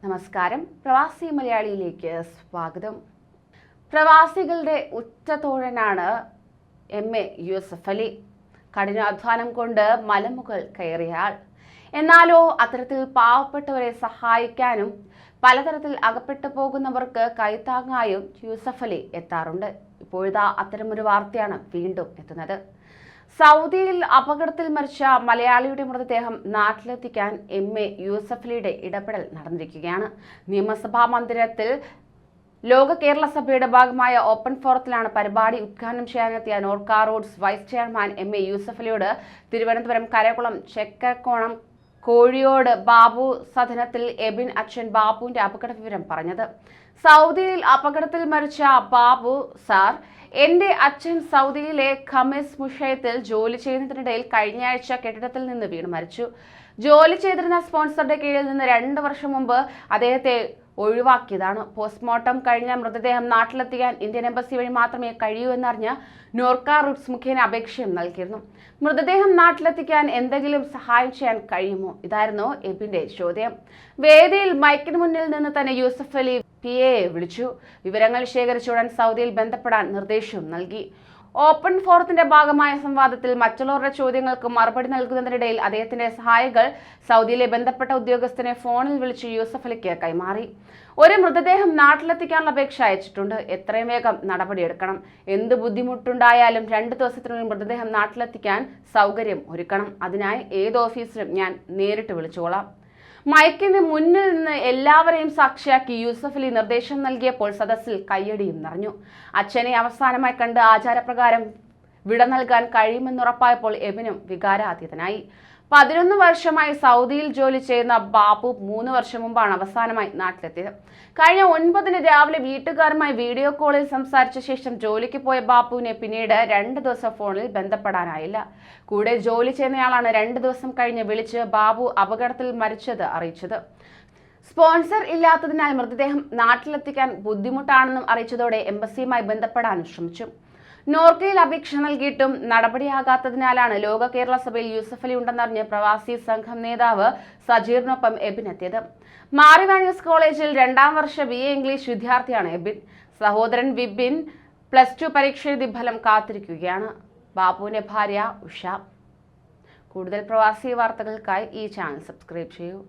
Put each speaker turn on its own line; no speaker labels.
നമസ്കാരം. പ്രവാസി മലയാളിയിലേക്ക് സ്വാഗതം. പ്രവാസികളുടെ ഉറ്റതോഴനാണ് MA യൂസഫ് അലി. കഠിനാധ്വാനം കൊണ്ട് മലമുകൾ കയറിയ ആൾ. എന്നാലോ അത്തരത്തിൽ പാവപ്പെട്ടവരെ സഹായിക്കാനും പലതരത്തിൽ അകപ്പെട്ടു പോകുന്നവർക്ക് കൈത്താങ്ങായും യൂസഫ് അലി എത്താറുണ്ട്. ഇപ്പോഴിതാ അത്തരമൊരു വാർത്തയാണ് വീണ്ടും എത്തുന്നത്. സൗദിയിൽ അപകടത്തിൽ മരിച്ച മലയാളിയുടെ മൃതദേഹം നാട്ടിലെത്തിക്കാൻ MA യൂസഫ് അലിയുടെ ഇടപെടൽ നടന്നിരിക്കുകയാണ്. നിയമസഭാ മന്ദിരത്തിൽ ലോക കേരള സഭയുടെ ഭാഗമായ ഓപ്പൺ ഫോറത്തിലാണ് പരിപാടി ഉദ്ഘാടനം ചെയ്യാനെത്തിയ Norka Roots vice chairman MA Yusuf അലിയോട് തിരുവനന്തപുരം കരകുളം ചെക്കക്കോണം കോഴിയോട് ബാബു സദനത്തിൽ എബിൻ അച്ഛൻ ബാബുവിന്റെ അപകട വിവരം പറഞ്ഞത്. സൗദിയിൽ അപകടത്തിൽ മരിച്ച ബാബു സാർ, എന്റെ അച്ഛൻ സൗദിയിലെ ഖമീസ് മുഷയത്തിൽ ജോലി ചെയ്യുന്നതിനിടയിൽ കഴിഞ്ഞയാഴ്ച കെട്ടിടത്തിൽ നിന്ന് വീണ് മരിച്ചു. ജോലി ചെയ്തിരുന്ന സ്പോൺസറുടെ കീഴിൽ നിന്ന് 2 വർഷം മുമ്പ് അദ്ദേഹത്തെ ഒഴിവാക്കിയതാണ്. പോസ്റ്റ്മോർട്ടം കഴിഞ്ഞ മൃതദേഹം നാട്ടിലെത്തിക്കാൻ ഇന്ത്യൻ എംബസി വഴി മാത്രമേ കഴിയൂ എന്നറിഞ്ഞ് നോർക്ക റൂട്ട്സ് മുഖേന അപേക്ഷയും നൽകിയിരുന്നു. മൃതദേഹം നാട്ടിലെത്തിക്കാൻ എന്തെങ്കിലും സഹായം ചെയ്യാൻ കഴിയുമോ? ഇതായിരുന്നു എബിന്റെ ചോദ്യം. വേദിയിൽ മൈക്കിന് മുന്നിൽ നിന്ന് തന്നെ യൂസഫ് അലി PA വിളിച്ചു. വിവരങ്ങൾ ശേഖരിച്ചുടൻ സൗദിയിൽ ബന്ധപ്പെടാൻ നിർദ്ദേശവും നൽകി. ഓപ്പൺ ഫോറത്തിന്റെ ഭാഗമായ സംവാദത്തിൽ മറ്റുള്ളവരുടെ ചോദ്യങ്ങൾക്ക് മറുപടി നൽകുന്നതിനിടയിൽ അദ്ദേഹത്തിന്റെ സഹായികൾ സൗദിയിലെ ബന്ധപ്പെട്ട ഉദ്യോഗസ്ഥനെ ഫോണിൽ വിളിച്ച് യൂസഫ് അലിക്ക് കൈമാറി. ഒരു മൃതദേഹം നാട്ടിലെത്തിക്കാനുള്ള അപേക്ഷ അയച്ചിട്ടുണ്ട്. എത്രയും വേഗം നടപടിയെടുക്കണം. എന്ത് ബുദ്ധിമുട്ടുണ്ടായാലും 2 ദിവസത്തിനുള്ളിൽ മൃതദേഹം നാട്ടിലെത്തിക്കാൻ സൗകര്യം ഒരുക്കണം. അതിനായി ഏത് ഓഫീസിലും ഞാൻ നേരിട്ട് വിളിച്ചുകൊള്ളാം. മൈക്കിന് മുന്നിൽ നിന്ന് എല്ലാവരെയും സാക്ഷിയാക്കി യൂസഫ് അലി നിർദ്ദേശം നൽകിയപ്പോൾ സദസ്സിൽ കയ്യടിയും നിറഞ്ഞു. അച്ഛനെ അവസാനമായി കണ്ട് ആചാരപ്രകാരം വിട നൽകാൻ കഴിയുമെന്നുറപ്പായപ്പോൾ എബിനും വികാരാതീതനായി. 11 വർഷമായി സൗദിയിൽ ജോലി ചെയ്യുന്ന ബാബു 3 വർഷം മുമ്പാണ് അവസാനമായി നാട്ടിലെത്തിയത്. കഴിഞ്ഞ 9-ന് രാവിലെ വീട്ടുകാരുമായി വീഡിയോ കോളിൽ സംസാരിച്ച ശേഷം ജോലിക്ക് പോയ ബാബുവിനെ പിന്നീട് 2 ദിവസം ഫോണിൽ ബന്ധപ്പെടാനായില്ല. കൂടെ ജോലി ചെയ്യുന്നയാളാണ് 2 ദിവസം കഴിഞ്ഞ് വിളിച്ച് ബാബു അപകടത്തിൽ മരിച്ചത് അറിയിച്ചത്. സ്പോൺസർ ഇല്ലാത്തതിനാൽ മൃതദേഹം നാട്ടിലെത്തിക്കാൻ ബുദ്ധിമുട്ടാണെന്നും അറിയിച്ചതോടെ എംബസിയുമായി ബന്ധപ്പെടാനും ശ്രമിച്ചു. നോർക്കയിൽ അപേക്ഷ നൽകിയിട്ടും നടപടിയാകാത്തതിനാലാണ് ലോക കേരള സഭയിൽ യൂസഫ് അലി ഉണ്ടെന്നറിഞ്ഞ് പ്രവാസി സംഘം നേതാവ് സജീറിനൊപ്പം എബിൻ എത്തിയത്. മാറിവാനിയസ് കോളേജിൽ 2ാം വർഷ BA ഇംഗ്ലീഷ് വിദ്യാർത്ഥിയാണ് എബിൻ. സഹോദരൻ വിപിൻ +2 പരീക്ഷ എഴുതി ഫലം കാത്തിരിക്കുകയാണ്. ബാബുവിന്റെ ഭാര്യ ഉഷ. കൂടുതൽ പ്രവാസി വാർത്തകൾക്കായി ഈ ചാനൽ സബ്സ്ക്രൈബ് ചെയ്യൂ.